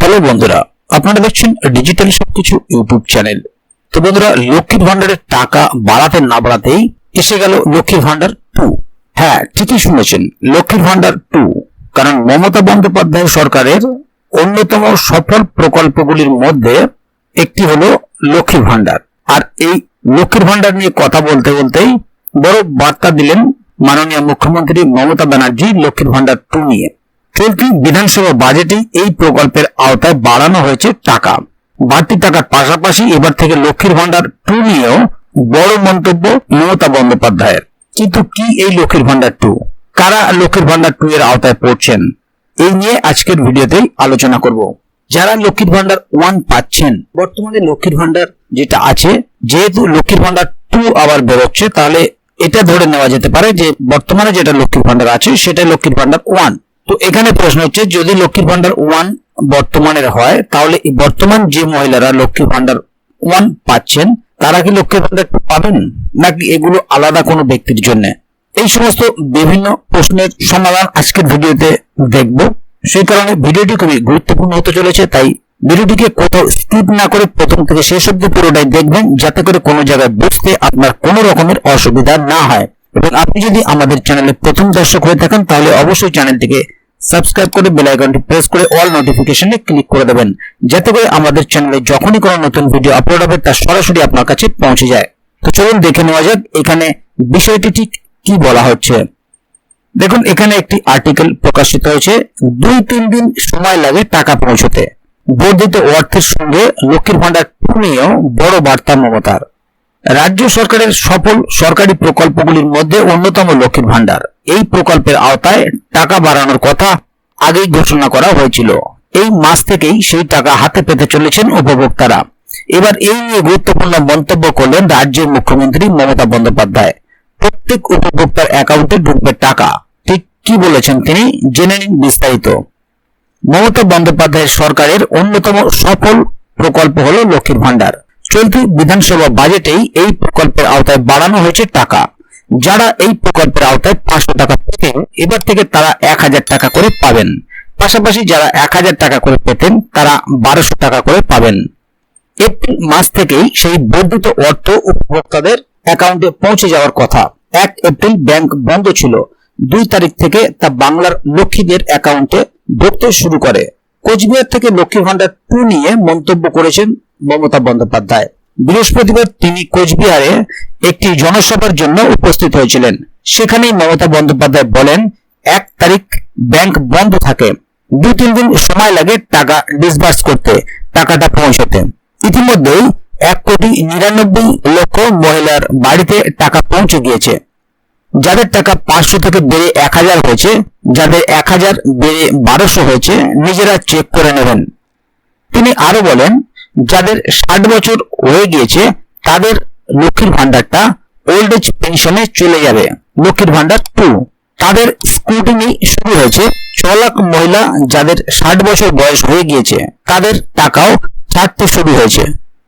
Hello বন্ধুরা, আপনারা দেখছেন ডিজিটাল সবকিছু ইউটিউব চ্যানেল। তো বন্ধুরা, লক্ষ্মীর ভান্ডারের টাকা বাড়াতে না বাড়াতেই এসে গেল লক্ষ্মীর ভান্ডার 2। হ্যাঁ, ঠিকই শুনেছেন, লক্ষ্মীর ভান্ডার 2। কারণ মমতা বন্দ্যোপাধ্যায় সরকারের অন্যতম সফল প্রকল্পগুলির মধ্যে একটি হলো লক্ষ্মীর ভান্ডার। আর এই লক্ষ্মীর ভান্ডার নিয়ে কথা বলতে বলতেই বড় বার্তা দিলেন মাননীয় মুখ্যমন্ত্রী মমতা ব্যানার্জি লক্ষ্মীর ভান্ডার 2 নিয়ে। চলতি বিধানসভা বাজেটে এই প্রকল্পের আওতায় বাড়ানো হয়েছে টাকা। বাড়তি টাকার পাশাপাশি এবার থেকে লক্ষ্মীর ভান্ডার 2 নিয়েও বড় মন্তব্য মমতা বন্দ্যোপাধ্যায়ের। কিন্তু কি এই লক্ষ্মীর ভান্ডার 2? কারা লক্ষ্মীর ভান্ডার 2 এর আওতায় পড়ছেন? এই নিয়ে আজকের ভিডিওতেই আলোচনা করব। যারা লক্ষ্মীর ভান্ডার 1 পাচ্ছেন, বর্তমানে লক্ষ্মীর ভান্ডার যেটা আছে, যেহেতু লক্ষ্মীর ভান্ডার 2 আবার বেরোচ্ছে, তাহলে এটা ধরে নেওয়া যেতে পারে যে বর্তমানে যেটা লক্ষ্মীর ভান্ডার আছে সেটা লক্ষ্মীর ভান্ডার 1। তো এখানে প্রশ্ন হচ্ছে, যদি লক্ষ্মীর ভান্ডার 1 বর্তমানের হয়, তাহলে বর্তমান যে মহিলারা লক্ষ্মীর ভান্ডার 1 পাচ্ছেন তারা কি লক্ষ্মীর ভান্ডার 2 পাবেন, নাকি এগুলো আলাদা কোনো ব্যক্তির জন্য? এই সমস্ত বিভিন্ন প্রশ্নের সমাধান আজকের ভিডিওতে দেখব। সেই কারণে ভিডিওটি খুবই গুরুত্বপূর্ণ হতে চলেছে, তাই ভিডিওটিকে কোথাও স্কিপ না করে প্রথম থেকে শেষ অবধি পুরোটাই দেখবেন, যাতে করে কোনো জায়গায় বুঝতে আপনার কোনো রকমের অসুবিধা না হয়। এবং আপনি যদি আমাদের চ্যানেলে প্রথম দর্শক হয়ে থাকেন, তাহলে অবশ্যই চ্যানেলটিকে সাবস্ক্রাইব করে বেল আইকনটি প্রেস করে অল নোটিফিকেশনে ক্লিক করে দেবেন, যাতে করে আমাদের চ্যানেলে যখনই কোনো নতুন ভিডিও আপলোড হবে তা সরাসরি আপনার কাছে পৌঁছে যায়। তো চলুন দেখে নেওয়া যাক এখানে বিষয়টি ঠিক কি বলা হচ্ছে। দেখুন, এখানে একটি আর্টিকেল প্রকাশিত হয়েছে, 2-3 দিন সময় লাগে টাকা পৌঁছতে। বর্ধিত অর্থের সঙ্গে লক্ষ্মীর ভান্ডার 2 নিয়েও বড় বার্তা মমতার। রাজ্য সরকারের সফল সরকারি প্রকল্পগুলির মধ্যে অন্যতম লক্ষ্মীর ভান্ডার। এই প্রকল্পের আওতায় টাকা বাড়ানোর কথা আগেই ঘোষণা করা হয়েছিল। এই মাস থেকেই সেই টাকা হাতে পেতে চলেছেন উপভোক্তারা। এবার এই নিয়ে গুরুত্বপূর্ণ মন্তব্য করলেন রাজ্যের মুখ্যমন্ত্রী মমতা বন্দ্যোপাধ্যায়। প্রত্যেক উপভোক্তার অ্যাকাউন্টে ঢুকবে টাকা। ঠিক কি বলেছেন তিনি, জেনে নিন বিস্তারিত। মমতা বন্দ্যোপাধ্যায়ের সরকারের অন্যতম সফল প্রকল্প হলো লক্ষ্মীর ভান্ডার। চলতি বিধানসভা বাজেটেই এই প্রকল্পের আওতায় বাড়ানো হয়েছে টাকা। যারা এই প্রকল্পের আওতায় 500 টাকা পেতেন, এবার থেকে তারা 1000 টাকা করে পাবেন। পাশাপাশি যারা 1000 টাকা করে পেতেন তারা 1200 টাকা করে পাবেন। এপ্রিল মাস থেকেই সেই বর্ধিত অর্থ উপভোক্তাদের অ্যাকাউন্টে পৌঁছে যাওয়ার কথা। 1 এপ্রিল ব্যাংক বন্ধ ছিল, 2 তারিখ থেকে তা বাংলার লক্ষ্মীদের অ্যাকাউন্টে ঢুকতে শুরু করে। কোচবিহার থেকে লক্ষ্মীর ভান্ডার 2 নিয়ে মন্তব্য করেছেন মমতা বন্দ্যোপাধ্যায়। বৃহস্পতিবার তিনি কোচবিহারে একটি জনসভার জন্য উপস্থিত হয়েছিলেন। সেখানেই মমতা বন্দ্যোপাধ্যায় বলেন, 1 তারিখ ব্যাংক বন্ধ থাকে, 2-3 দিন সময় লাগে টাকা ডিসবার্স করতে, টাকাটা পৌঁছতে। ইতিমধ্যেই 1,99,00,000 মহিলার বাড়িতে টাকা পৌঁছে গিয়েছে। যাদের টাকা 500 থেকে বেড়ে 1000 হয়েছে, যাদের 1000 বেড়ে 1200 হয়েছে, নিজেরা চেক করে নেবেন। তিনি আরো বলেন, যাদের 60 বছর হয়ে গিয়েছে তাদের লক্ষ্মীর ভান্ডারটা ওল্ড এজ পেনশনে চলে যাবে। লক্ষ্মীর ভান্ডার 2 তাদের স্ক্রুটিনি শুরু হয়েছে। 6 লাখ মহিলা যাদের 60 বছর বয়স হয়ে গিয়েছে তাদের টাকাও ছাড়তে শুরু হয়েছে,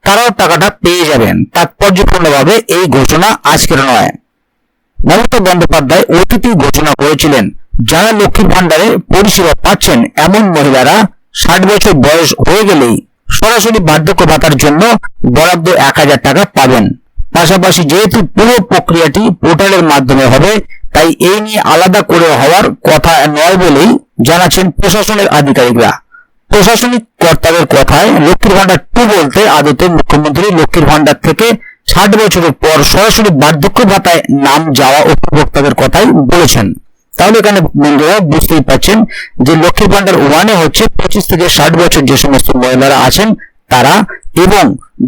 তারাও টাকাটা পেয়ে যাবেন। তাৎপর্যপূর্ণভাবে এই ঘোষণা আজকের নয়। মমতা বন্দ্যোপাধ্যায় অতীতেই ঘোষণা করেছিলেন, যারা লক্ষ্মীর ভান্ডারে পরিষেবা পাচ্ছেন এমন মহিলারা 60 বছর বয়স হয়ে গেলেই সরাসরি বার্ধক্য ভাতার জন্য বরাদ্দ 1000 টাকা পাবেন। পাশাপাশি যেহেতু পুরো প্রক্রিয়াটি পোর্টালের মাধ্যমে হবে, তাই এই নিয়ে আলাদা করে হওয়ার কথা নয় বলেই জানাচ্ছেন প্রশাসনের আধিকারিকরা। প্রশাসনিক কর্তাদের কথায় লক্ষ্মীর ভান্ডার 2 বলতে আদতে মুখ্যমন্ত্রী লক্ষ্মীর ভান্ডার থেকে 60 বছরের পর সরাসরি বার্ধক্য ভাতায় নাম যাওয়া উপভোক্তাদের কথাই বলেছেন। তাহলে এখানে বন্ধুরা বুঝতেই পারছেন যে লক্ষ্মীর ভান্ডার 1 হচ্ছে 25 থেকে 60 বছর যে সমস্ত মহিলারা আছেন তারা, এবং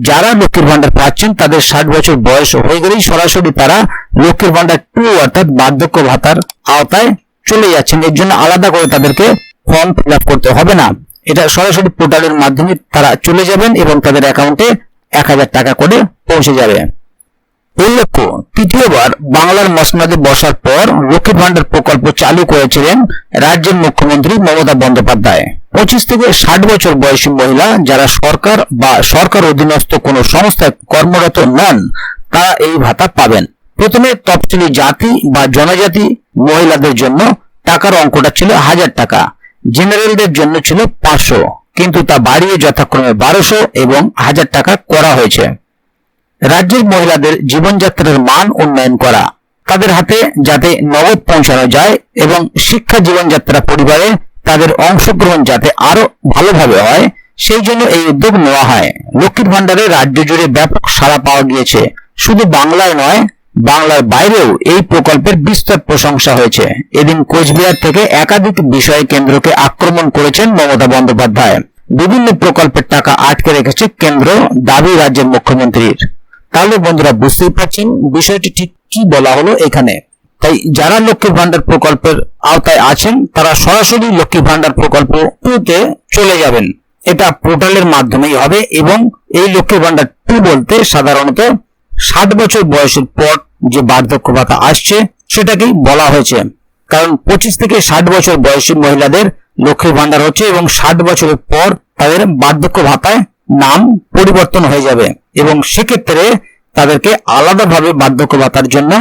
যারা লক্ষ্মীর ভান্ডার পাচ্ছেন তাদের 60 বছর বয়স হয়ে গেলেই সরাসরি তারা লক্ষ্মীর ভান্ডার 2 অর্থাৎ বার্ধক্য ভাতার আওতায় চলে যাচ্ছেন। এর জন্য আলাদা করে তাদেরকে ফর্ম ফিল আপ করতে হবে না, এটা সরাসরি পোর্টালের মাধ্যমে তারা চলে যাবেন এবং তাদের অ্যাকাউন্টে 1000 টাকা করে পৌঁছে যাবে। উল্লেখ্য, তৃতীয়বার বাংলার মসনদে বসার পর লক্ষ্মীর ভান্ডার প্রকল্প চালু করেছিলেন রাজ্যের মুখ্যমন্ত্রী মমতা বন্দ্যোপাধ্যায়। 25 থেকে 60 বছর বয়সী মহিলা যারা সরকার বা সরকার অধীনস্থ কোনো সংস্থায় কর্মরত নন তারা এই ভাতা পাবেন। প্রথমে তফসিলি জাতি বা জনজাতি মহিলাদের জন্য টাকার অঙ্কটা ছিল 1000 টাকা, জেনারেলদের জন্য ছিল 500, কিন্তু তা বাড়িয়ে যথাক্রমে 1200 এবং 1000 টাকা করা হয়েছে। রাজ্যের মহিলাদের জীবনযাত্রার মান উন্নয়ন করা, তাদের হাতে যাতে নগদ পৌঁছানো যায় এবং শিক্ষা জীবনযাত্রা পরিবারে তাদের অংশগ্রহণ যাতে আরো ভালোভাবে হয়, সেই জন্য এই উদ্যোগ নেওয়া হয়। লক্ষ্মীর ভান্ডারে রাজ্য জুড়ে ব্যাপক সাড়া পাওয়া গিয়েছে। শুধু বাংলায় নয়, বাংলার বাইরেও এই প্রকল্পের বিস্তর প্রশংসা হয়েছে। এদিন কোচবিহার থেকে একাধিক বিষয় কেন্দ্রকে আক্রমণ করেছেন মমতা বন্দ্যোপাধ্যায়। বিভিন্ন প্রকল্পের টাকা আটকে রেখেছে কেন্দ্র, দাবি রাজ্যের মুখ্যমন্ত্রীর। তাহলে বন্ধুরা বুঝতেই পারছেন বিষয়টি ঠিক কি বলা হলো এখানে। তাই যারা লক্ষ্মীর ভান্ডার প্রকল্পের আওতায় আছেন তারা সরাসরি লক্ষ্মীর ভান্ডার প্রকল্প 2 তে চলে যাবেন। এটা পোর্টালের মাধ্যমেই হবে এবং এই লক্ষ্মীর ভান্ডার 2 বলতে সাধারণত 60 বছর বয়সের পর যে বার্ধক্য ভাতা আসছে সেটাকেই বলা হয়েছে। কারণ 25 থেকে 60 বছর বয়সী মহিলাদের লক্ষ্মীর ভান্ডার হচ্ছে এবং 60 বছরের পর তাদের বার্ধক্য ভাতায় নাম পরিবর্তন হয়ে যাবে এবং সেক্ষেত্রে তাদেরকে আলাদাভাবে বার্ধক্য ভাতার জন্য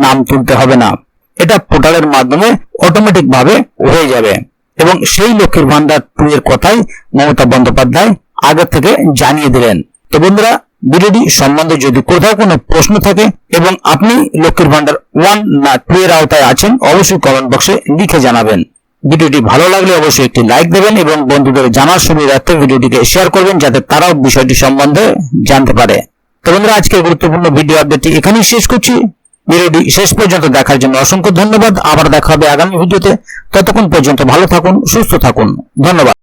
নাম তুলতে হবে না। এটা পোর্টালের মাধ্যমে অটোমেটিক ভাবে হয়ে যাবে এবং সেই লক্ষ্মীর ভান্ডার 2 এর কথাই মমতা বন্দ্যোপাধ্যায় আগে থেকে জানিয়ে দিলেন। তো বন্ধুরা, ভিডিওটি সম্বন্ধে যদি কোথাও কোনো প্রশ্ন থাকে এবং আপনি লক্ষ্মীর ভান্ডার 1 না 2 এর আওতায় আছেন, অবশ্যই কমেন্ট বক্সে লিখে জানাবেন। ভিডিওটি ভালো লাগলে অবশ্যই একটি লাইক দেবেন এবং বন্ধুদের জানার সুবিধার্থে ভিডিওটিকে শেয়ার করবেন যাতে তারাও বিষয়টি সম্বন্ধে জানতে পারে। তো বন্ধুরা, আজকের গুরুত্বপূর্ণ ভিডিও আপডেটটি এখানেই শেষ করছি। ভিডিওটি শেষ পর্যন্ত দেখার জন্য অসংখ্য ধন্যবাদ। আবার দেখা হবে আগামী ভিডিওতে। ততক্ষণ পর্যন্ত ভালো থাকুন, সুস্থ থাকুন। ধন্যবাদ।